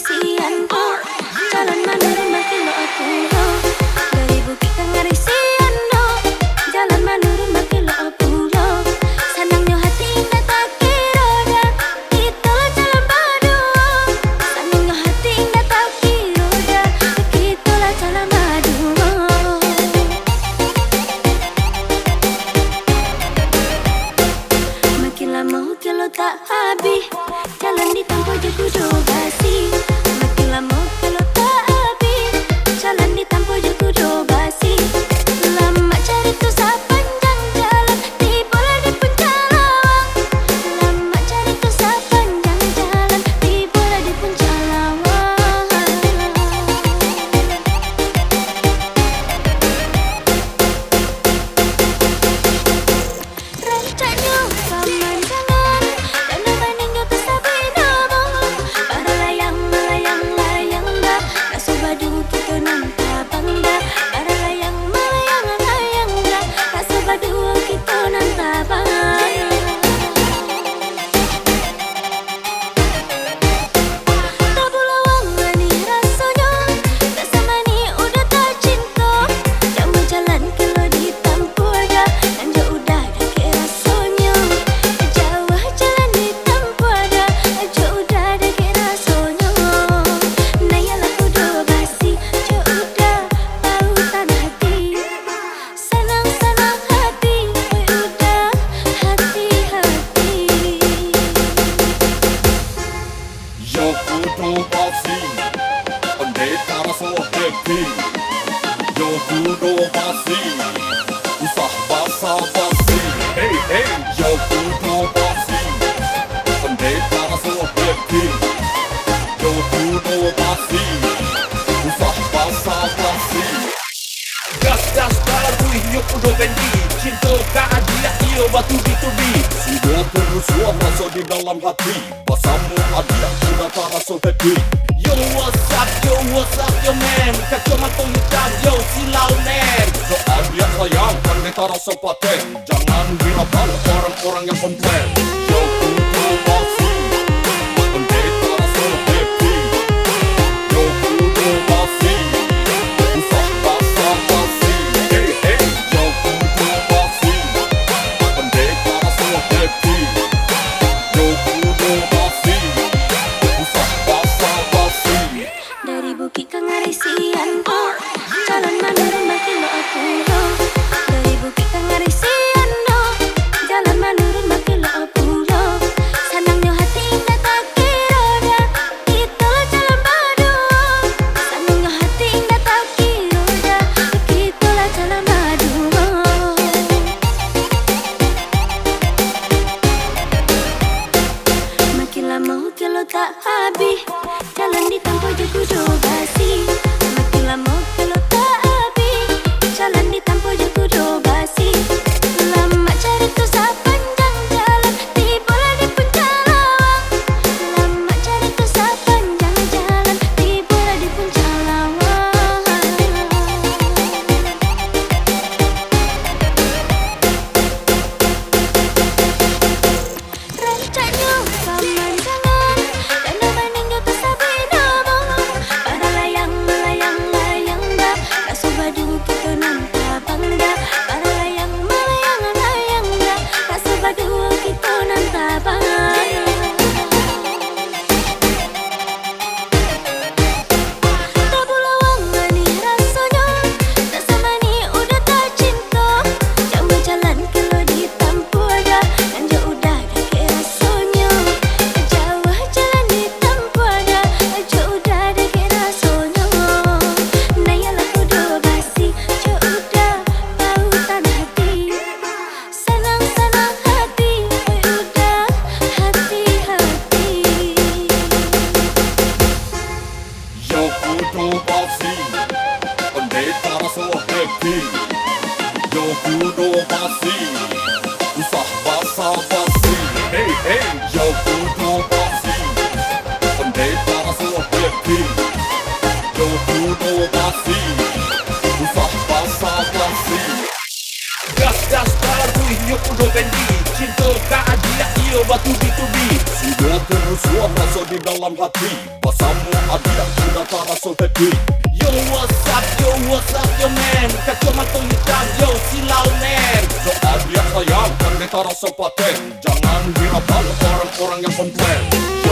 Ngarisian oh, jalan mana rumah kilo aku oh. Dari Bukit ke Ngarisian oh, jalan mana rumah kilo aku oh. Senangnya hati indah tak kira dah, itulah jalan baru oh. Senangnya hati indah tak kira dah, itulah jalan baru oh. Makin lama kilo tak habis, jalan ditempuh je kudu basi. Makin lama kilo tak habis, jalan ditempuh je kudu basi. Lama cari tu sepanjang jalan, tibalah di puncak lawang. Lama cari tu sepanjang jalan, tibalah di puncak lawang. Rancaknya pemandangan dan berbandingnya ke Sabinamu. Para layang melayang-layang dah, rasa badu kita nampak bangga. Para layang melayang-layang dah, rasa badu kita nampak bangga. Tak pula wang ni rasanya, tak sama ni udah tak cinta. Jamu jalan kilo ditempuh dah, dan jauh udah dah ke rasanya. Jauh jalan ditempuh dah, jauh udah dah ke rasanya. Nayalah kudu basi, jauh udah pautan hati. Senang-senang hati, udah hati-hati. Yo kudu basi, pendeta rasa happy. Yo kudu basi, usah basa-basi. Hey hey, yo kudu basi, pendeta rasa happy. Yo kudu basi, usah basa-basi. Gas-gas baru hidup udah ganti, cinta tak ada ia bertubi-tubi. Sudah terusua rasa di dalam hati, bersama ada sudah tak rasa happy. Yo what's up yo man, kacau matang hitam yo silau man. Soal dia sayang, pendeta rasa paten. Jangan hiraukan orang-orang yang komplain. Yo kudu basi, pendeta rasa happy. Yo kudu basi, usah basa-basi. Hey hey, yo kudu basi, pendeta rasa happy. Yo kudu basi, usah basa-basi. Dari Bukit ke Ngarisian oh, jalan mana rumah kilo aku oh. Dari Bukit ke Ngarisian oh, jalan mana rumah kilo aku oh. Senangnya hati indah tak kira dah, itulah jalan baru oh. Senangnya hati indah tak kira dah, itulah jalan baru oh. Makin lama kilo tak habis, jalan ditempuh je kudu basi. Makin lama kilo tak habis, jalan ditempuh je kudu basi. Lama cari tu sepanjang jalan, tibalah di puncak lawang. Lama cari tu sepanjang jalan, tibalah di puncak lawang. Rancaknya pemandangan dan berbandingnya ke Sabinamu. Para layang melayang-layang dah, rasa badu kita nampak bangga. Para layang melayang-layang dah, rasa badu kita nampak bangga. Tak pula wang ni rasanya, tak sama ni udah tak cinta. Jamu jalan kilo ditempuh dah, dan jauh udah dah ke rasanya. Jauh jalan ditempuh dah, jauh udah dah ke rasanya. Nayalah kudu basi, jauh udah pautan hati. Senang-senang hati, udah hati-hati. Yo kudu basi, pendeta rasa happy. Yo kudu basi, usah basa-basi. Hey hey, yo kudu basi, pendeta rasa happy. Yo kudu basi, usah basa-basi. Gas-gas baru hidup udah ganti, cinta tak ada ia bertubi-tubi. Sudah terusua rasa di dalam hati, bersama ada so happy. Yo what's up yo man, kacau mata hitam yo silau man. Doa dia sayang kan beta rasa paten. Jangan hiraukan orang-orang yang komplain.